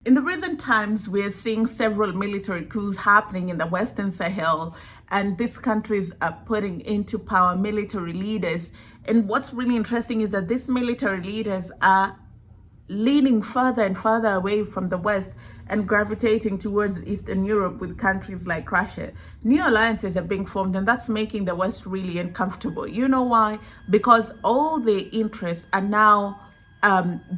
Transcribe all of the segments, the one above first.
In the recent times, we're seeing several military coups happening in the Western Sahel, and these countries are putting into power military leaders. And what's really interesting is that these military leaders are leaning further and further away from the West and gravitating towards Eastern Europe with countries like Russia. New alliances are being formed, and that's making the West really uncomfortable. You know why? Because all the interests are now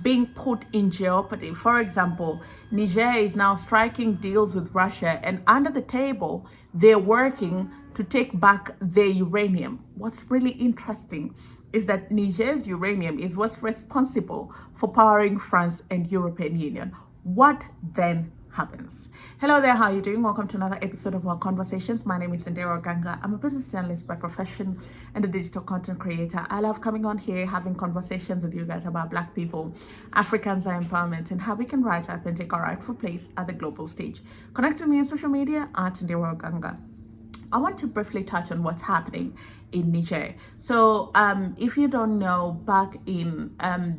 being put in jeopardy. For example, Niger is now striking deals with Russia, and under the table, they're working to take back their uranium. What's really interesting is that Niger's uranium is what's responsible for powering France and European Union. What then happens? Hello there, how are you doing? Welcome to another episode of our conversations. My name is Ondiro Oganga. I'm a business journalist by profession and a digital content creator. I love coming on here, having conversations with you guys about Black people, Africans, and empowerment, and how we can rise up and take our rightful place at the global stage. Connect with me on social media at Ondiro Oganga. I want to briefly touch on what's happening in Niger. So if you don't know, back in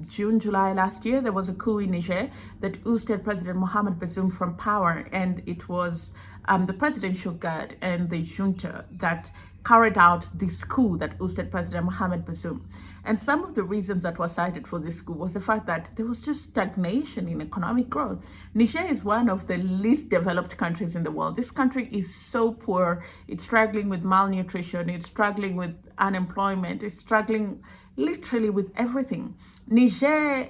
June, July last year, there was a coup in Niger that ousted President Mohamed Bazoum from power. And it was the presidential guard and the junta that carried out this coup that ousted President Mohamed Bazoum. And some of the reasons that were cited for this coup was the fact that there was just stagnation in economic growth. Niger is one of the least developed countries in the world. This country is so poor. It's struggling with malnutrition. It's struggling with unemployment. It's struggling literally with everything. Niger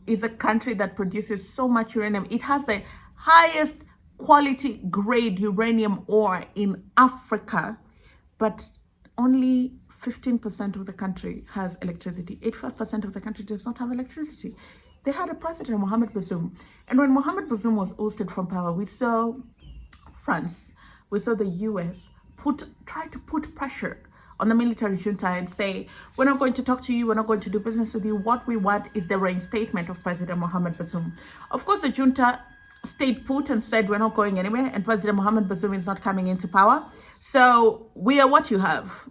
is a country that produces so much uranium. It has the highest quality grade uranium ore in Africa, but only 15% of the country has electricity. 85% of the country does not have electricity. They had a president, Mohamed Bazoum. And when Mohamed Bazoum was ousted from power, we saw France, we saw the US try to put pressure on the military junta and say, we're not going to talk to you, we're not going to do business with you. What we want is the reinstatement of President Mohamed Bazoum. Of course, the junta stayed put and said, we're not going anywhere, and President Mohamed Bazoum is not coming into power. So we are what you have.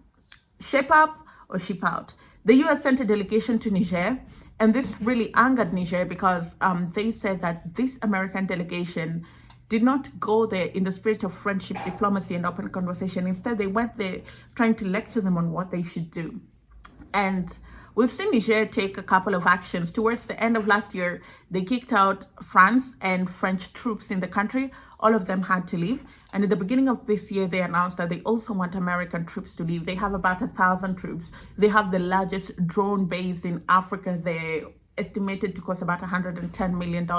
Shape up or ship out. The US sent a delegation to Niger, and this really angered Niger because they said that this American delegation did not go there in the spirit of friendship, diplomacy, and open conversation. Instead, they went there trying to lecture them on what they should do. And we've seen Niger take a couple of actions. Towards the end of last year, they kicked out France and French troops in the country. All of them had to leave. And at the beginning of this year, they announced that they also want American troops to leave. They have about 1,000 troops. They have the largest drone base in Africa. They're estimated to cost about $110 million.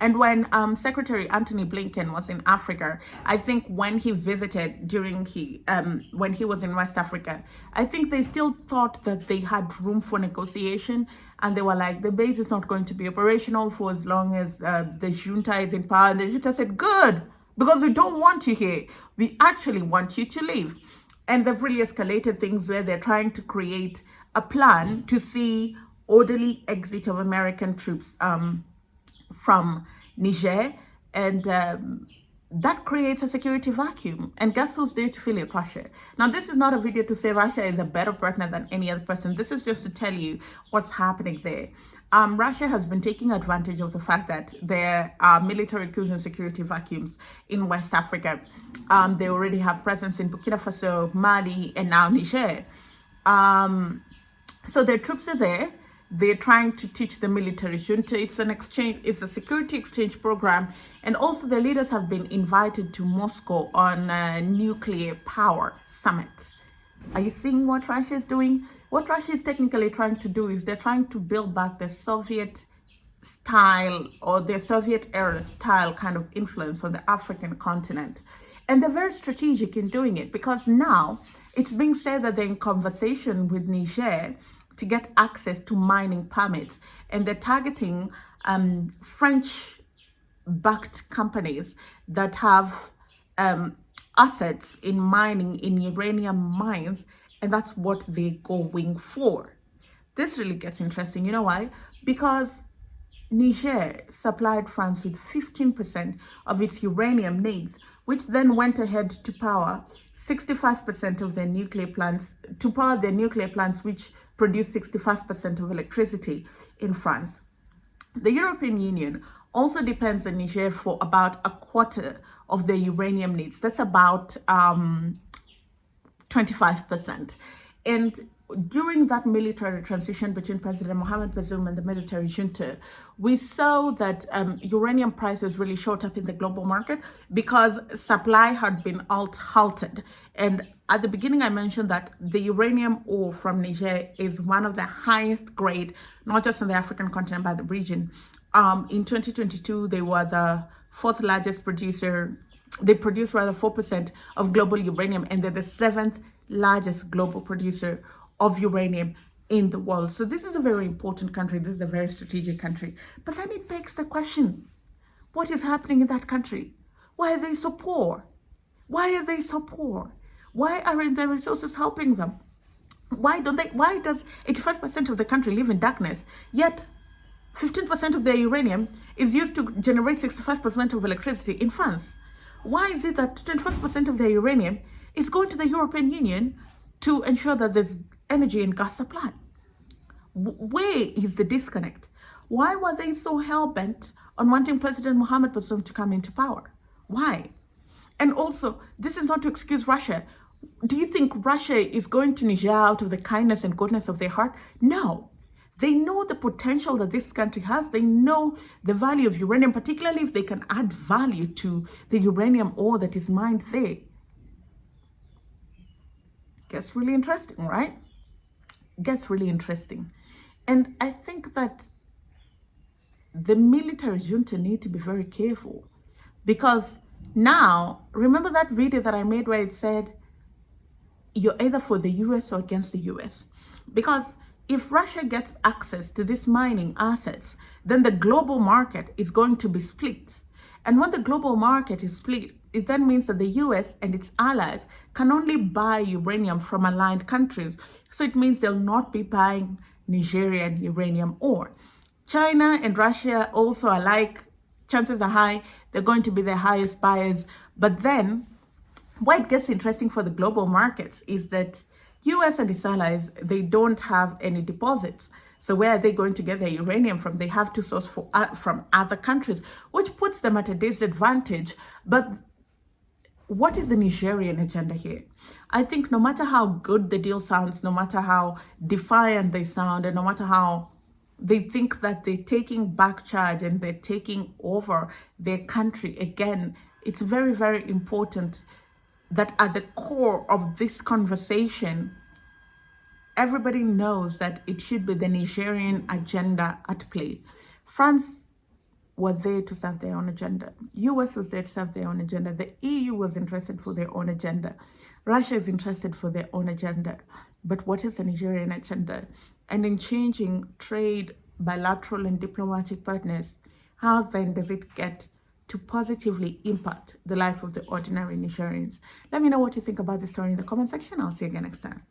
And when Secretary Antony Blinken was in Africa, I think when he visited when he was in West Africa, I think they still thought that they had room for negotiation. And they were like, the base is not going to be operational for as long as the junta is in power. And the junta said, good, because we don't want you here. We actually want you to leave. And they've really escalated things where they're trying to create a plan to see orderly exit of American troops from Niger, and that creates a security vacuum. And guess who's there to fill it? Russia. Now, this is not a video to say Russia is a better partner than any other person. This is just to tell you what's happening there. Russia has been taking advantage of the fact that there are military coups and security vacuums in West Africa. They already have presence in Burkina Faso, Mali, and now Niger. So their troops are there. They're trying to teach the military junta. It's a security exchange program. And also the leaders have been invited to Moscow on a nuclear power summit. Are you seeing what Russia is doing? What Russia is technically trying to do is they're trying to build back the Soviet style or the Soviet era style kind of influence on the African continent. And they're very strategic in doing it because now it's being said that they're in conversation with Niger to get access to mining permits, and they're targeting French-backed companies that have assets in mining in uranium mines, and that's what they're going for. This really gets interesting. You know why? Because Niger supplied France with 15% of its uranium needs, which then went ahead to power 65% of their nuclear plants, which produce 65% of electricity in France. The European Union also depends on Niger for about a quarter of their uranium needs. That's about 25%. And during that military transition between President Mohamed Bazoum and the military junta, we saw that uranium prices really shot up in the global market because supply had been halted. And at the beginning, I mentioned that the uranium ore from Niger is one of the highest grade, not just in the African continent, but the region. In 2022, they were the fourth largest producer. They produce rather 4% of global uranium, and they're the seventh largest global producer of uranium in the world. So this is a very important country. This is a very strategic country. But then it begs the question, what is happening in that country? Why are they so poor? Why are they so poor? Why aren't their resources helping them? Why does 85% of the country live in darkness, yet 15% of their uranium is used to generate 65% of electricity in France? Why is it that 25% of their uranium is going to the European Union to ensure that there's energy and gas supply? Where is the disconnect? Why were they so hell-bent on wanting President Mohamed Bazoum to come into power? Why? And also, this is not to excuse Russia. Do you think Russia is going to Niger out of the kindness and goodness of their heart? No. They know the potential that this country has. They know the value of uranium, particularly if they can add value to the uranium ore that is mined there. Gets really interesting, right? Gets really interesting. And I think that the military junta need to be very careful, because now, remember that video that I made where it said you're either for the US or against the US? Because if Russia gets access to these mining assets, then the global market is going to be split. And when the global market is split, it then means that the US and its allies can only buy uranium from aligned countries. So it means they'll not be buying Nigerian uranium ore. China and Russia also are like, chances are high, they're going to be the highest buyers. But then why it gets interesting for the global markets is that US and its allies, they don't have any deposits. So where are they going to get their uranium from? They have to source from other countries, which puts them at a disadvantage. But what is the Nigerian agenda here? I think no matter how good the deal sounds, no matter how defiant they sound, and no matter how they think that they're taking back charge and they're taking over their country again, it's very, very important that at the core of this conversation, everybody knows that it should be the Nigerian agenda at play. France were there to serve their own agenda. US was there to serve their own agenda. The EU was interested for their own agenda. Russia is interested for their own agenda. But what is the Nigerian agenda? And in changing trade, bilateral and diplomatic partners, how then does it get to positively impact the life of the ordinary Nigerians? Let me know what you think about this story in the comment section. I'll see you again next time.